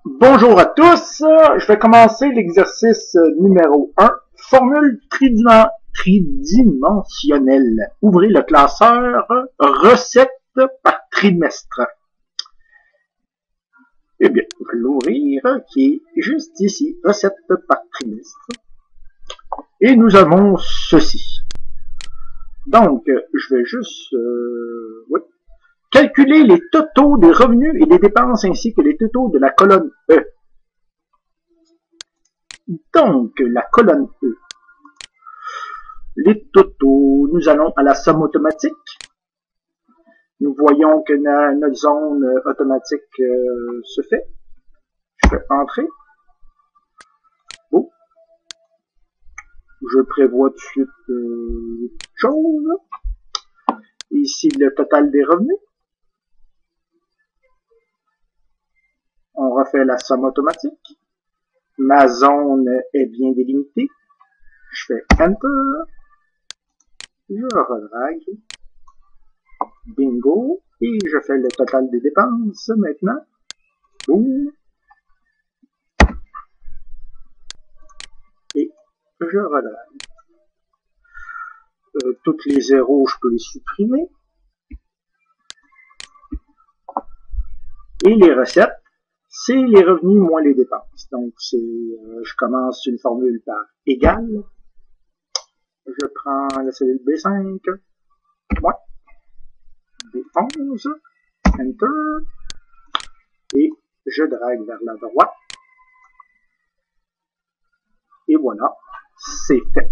Bonjour à tous, je vais commencer l'exercice numéro 1, formule tridimensionnelle. Ouvrez le classeur, recettes par trimestre. Eh bien, je vais l'ouvrir, qui est juste ici, recettes par trimestre. Et nous avons ceci. Donc, je vais juste... calculer les totaux des revenus et des dépenses ainsi que les totaux de la colonne E. Donc, la colonne E. Les totaux, nous allons à la somme automatique. Nous voyons que notre zone automatique se fait. Je fais entrer. Oh. Je prévois tout de suite quelque chose. Ici, le total des revenus. On refait la somme automatique. Ma zone est bien délimitée. Je fais Enter. Je redrague. Bingo. Et je fais le total des dépenses maintenant. Boum. Et je redrague. Toutes les zéros, je peux les supprimer. Et les recettes, c'est les revenus moins les dépenses. Donc, je commence une formule par égal. Je prends la cellule B5. Ouais. B11. Enter. Et je drague vers la droite. Et voilà. C'est fait.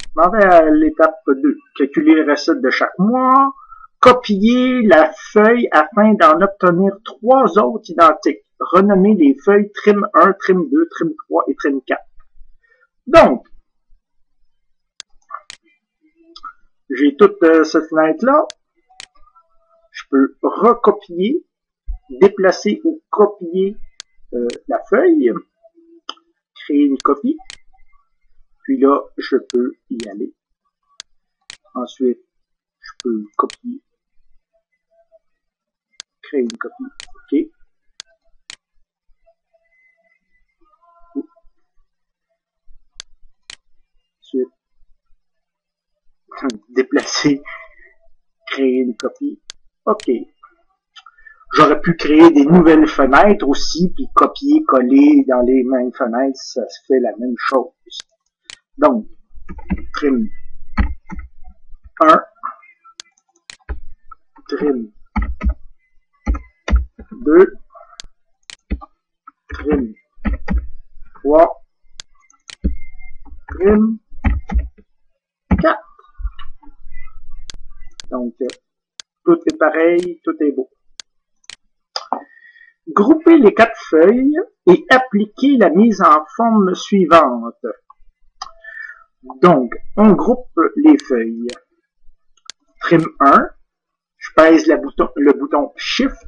Je m'en vais à l'étape 2. Calculer les recettes de chaque mois. Copier la feuille afin d'en obtenir 3 autres identiques. Renommer les feuilles trim 1, trim 2, trim 3 et trim 4. Donc, j'ai toute cette fenêtre-là. Je peux recopier, déplacer ou copier la feuille. Créer une copie. Puis là, je peux y aller. Ensuite, je peux copier. Créer une copie. OK. Ensuite, déplacer. Créer une copie. OK. J'aurais pu créer des nouvelles fenêtres aussi, puis copier, coller dans les mêmes fenêtres, ça se fait la même chose. Donc, trim 1, trim 2, trim 3, trim 4. Donc, tout est pareil, tout est beau. Groupez les 4 feuilles et appliquez la mise en forme suivante. Donc, on groupe les feuilles. Trim 1, je pèse le bouton Shift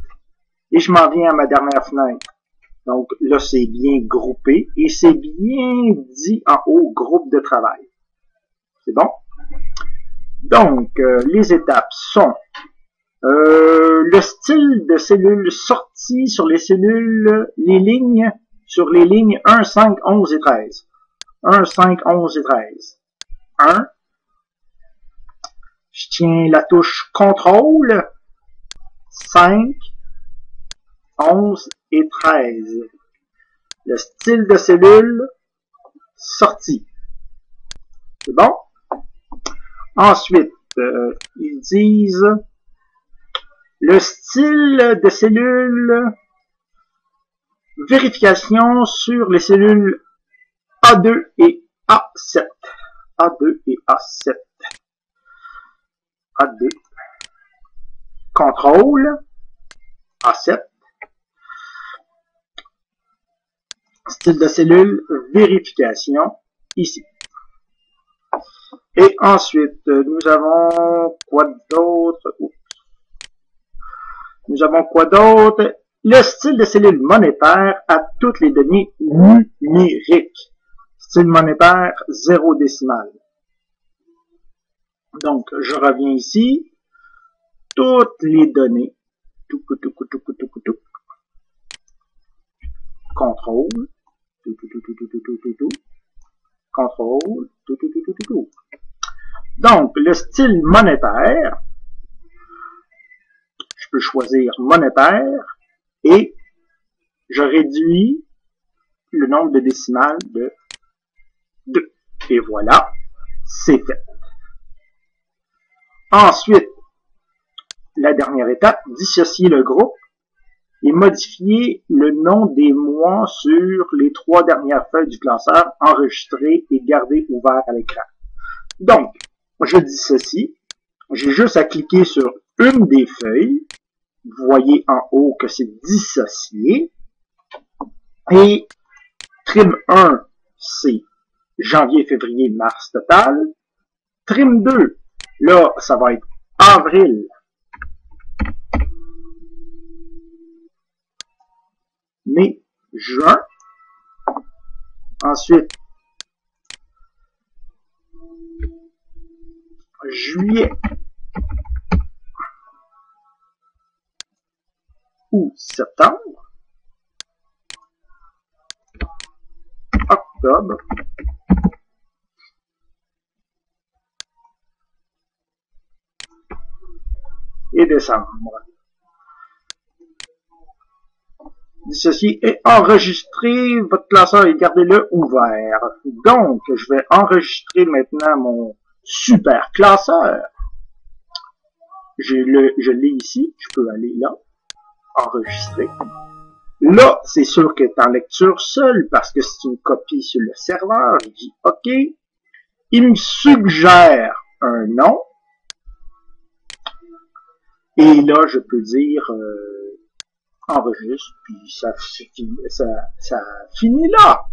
et je m'en viens à ma dernière fenêtre. Donc, là, c'est bien groupé et c'est bien dit en haut, groupe de travail. C'est bon? Donc, les étapes sont le style de cellules sorties sur les cellules, les lignes, sur les lignes 1, 5, 11 et 13. 1, 5, 11 et 13. 1. Je tiens la touche CTRL. 5, 11 et 13. Le style de cellule sortie. C'est bon? Ensuite, ils disent le style de cellule, vérification sur les cellules A2 et A7. A2 et A7. A2. Contrôle. A7. Style de cellule, vérification, ici. Et ensuite, nous avons quoi d'autre? Nous avons quoi d'autre? Le style de cellule monétaire a toutes les données numériques. Style monétaire, 0 décimal. Donc, je reviens ici. Toutes les données. contrôle, contrôle, Donc, le style monétaire, je peux choisir monétaire et je réduis le nombre de décimales de 2. Et voilà, c'est fait. Ensuite, la dernière étape, dissocier le groupe et modifier le nom des mois sur les 3 dernières feuilles du classeur, enregistrer et garder ouvert à l'écran. Donc, je dissocie, j'ai juste à cliquer sur une des feuilles, vous voyez en haut que c'est dissocié, et trim 1, c'est janvier, février, mars total, trim 2, là, ça va être avril, mai, juin. Ensuite, juillet, août, septembre, octobre, et décembre. Dissocier et enregistrer votre classeur et gardez-le ouvert. Donc, je vais enregistrer maintenant mon super classeur. Je l'ai ici, je peux aller là, enregistrer. Là, c'est sûr qu'il est en lecture seule parce que c'est une copie sur le serveur. Je dis OK. Il me suggère un nom. Et là, je peux dire enregistre, puis ça finit là.